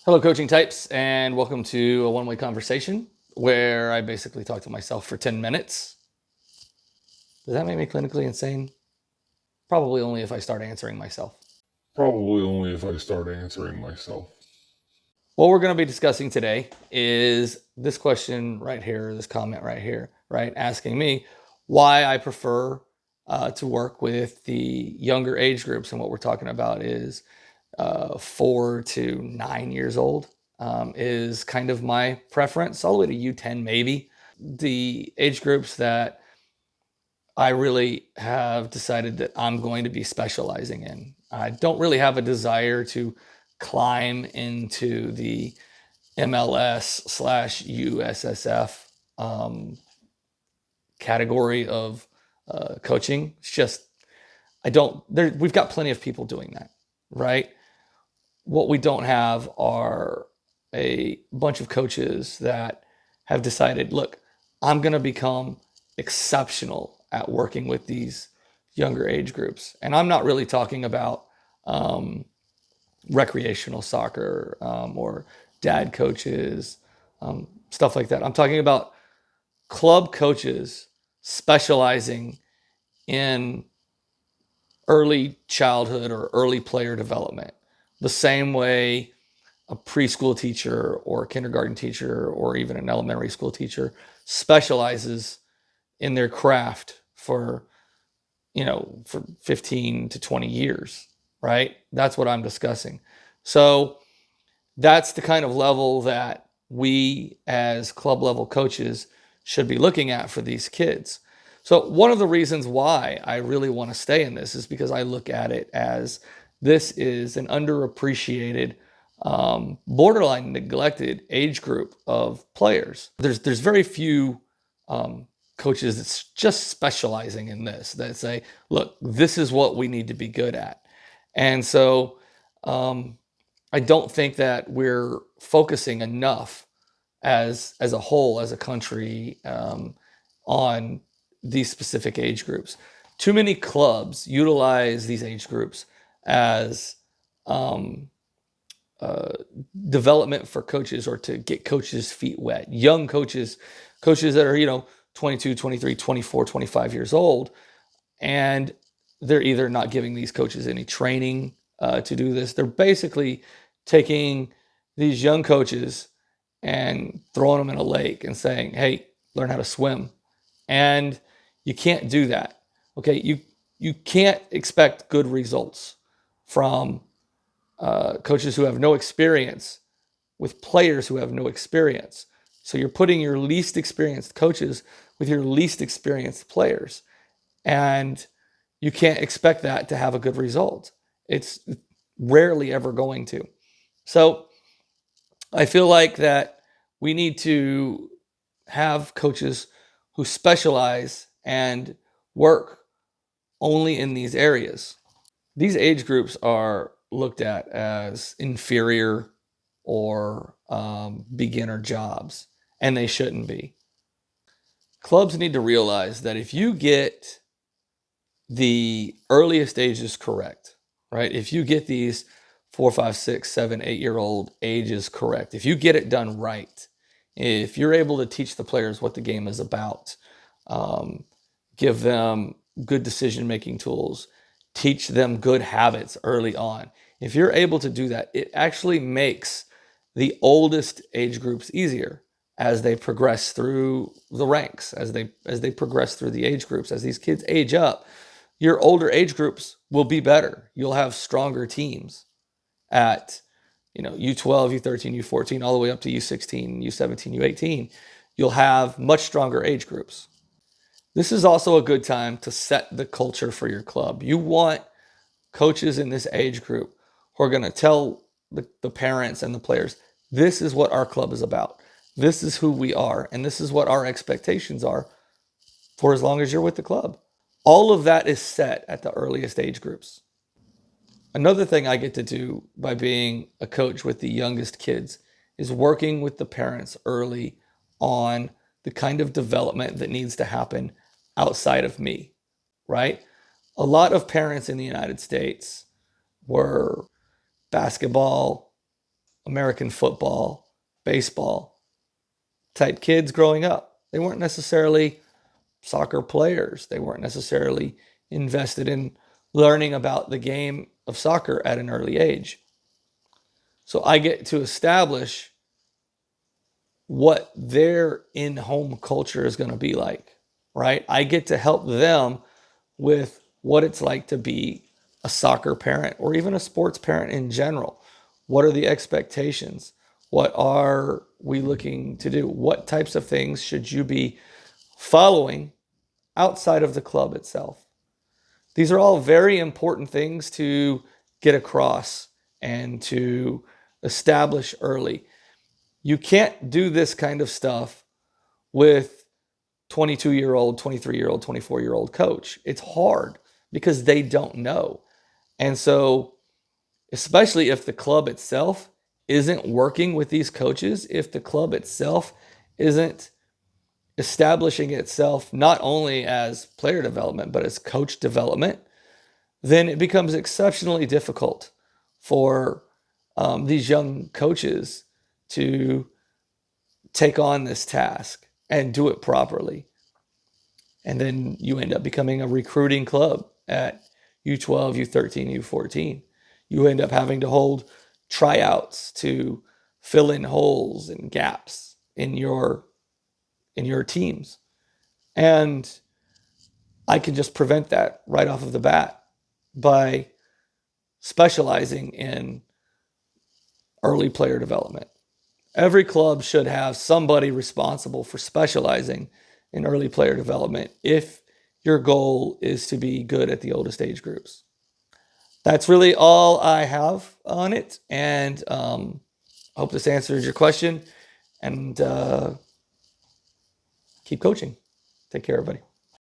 Hello, coaching types, and welcome to a one-way conversation where I basically talk to myself for 10 minutes. Does that make me clinically insane? Probably only if I start answering myself. Probably only if I start answering myself. What we're going to be discussing today is this question right here, this comment right here, right? Asking me why I prefer to work with the younger age groups. And what we're talking about is 4 to 9 years old is kind of my preference, all the way to U10 maybe. The age groups that I really have decided that I'm going to be specializing in. I don't really have a desire to climb into the MLS/USSF category of coaching. It's just, I don't, we've got plenty of people doing that, right? What we don't have are a bunch of coaches that have decided, look, I'm going to become exceptional at working with these younger age groups. And I'm not really talking about recreational soccer or dad coaches, stuff like that. I'm talking about club coaches specializing in early childhood or early player development, the same way a preschool teacher or a kindergarten teacher or even an elementary school teacher specializes in their craft for 15 to 20 years, right? That's what I'm discussing. So that's the kind of level that we as club level coaches should be looking at for these kids. So one of the reasons why I really want to stay in this is because I look at it as this is an underappreciated, borderline neglected age group of players. There's very few coaches that's just specializing in this, that say, look, this is what we need to be good at. And so I don't think that we're focusing enough as a whole, as a country, on these specific age groups. Too many clubs utilize these age groups as development for coaches, or to get coaches' feet wet. Young coaches that are 22, 23, 24, 25 years old, and they're either not giving these coaches any training to do this. They're basically taking these young coaches and throwing them in a lake and saying, hey, learn how to swim. And you can't do that. Okay, you can't expect good results from coaches who have no experience with players who have no experience. So you're putting your least experienced coaches with your least experienced players, and you can't expect that to have a good result. It's rarely ever going to. So I feel like that we need to have coaches who specialize and work only in these areas. These age groups are looked at as inferior or beginner jobs, and they shouldn't be. Clubs need to realize that if you get the earliest ages correct, right? If you get these 4, 5, 6, 7, 8-year-old ages correct, if you get it done right, if you're able to teach the players what the game is about, give them good decision-making tools, teach them good habits early on. If you're able to do that, it actually makes the oldest age groups easier as they progress through the ranks, as they progress through the age groups. As these kids age up, your older age groups will be better. You'll have stronger teams at U12, U13, U14, all the way up to U16, U17, U18. You'll have much stronger age groups. This is also a good time to set the culture for your club. You want coaches in this age group who are going to tell the parents and the players, this is what our club is about. This is who we are, and this is what our expectations are for as long as you're with the club. All of that is set at the earliest age groups. Another thing I get to do by being a coach with the youngest kids is working with the parents early on the kind of development that needs to happen outside of me, right? A lot of parents in the United States were basketball American football, baseball type kids growing up. They weren't necessarily soccer players. They weren't necessarily invested in learning about the game of soccer at an early age. So I get to establish what their in-home culture is going to be like, right? I get to help them with what it's like to be a soccer parent or even a sports parent in general. What are the expectations? What are we looking to do? What types of things should you be following outside of the club itself? These are all very important things to get across and to establish early. You can't do this kind of stuff with 22-year-old, 23-year-old, 24-year-old coach. It's hard because they don't know. And so, especially if the club itself isn't working with these coaches, if the club itself isn't establishing itself not only as player development, but as coach development, then it becomes exceptionally difficult for these young coaches to take on this task and do it properly. And then you end up becoming a recruiting club at U12, U13, U14. You end up having to hold tryouts to fill in holes and gaps in your teams. And I can just prevent that right off of the bat by specializing in early player development. Every club should have somebody responsible for specializing in early player development if your goal is to be good at the oldest age groups. That's really all I have on it. And I hope this answers your question. And keep coaching. Take care, everybody.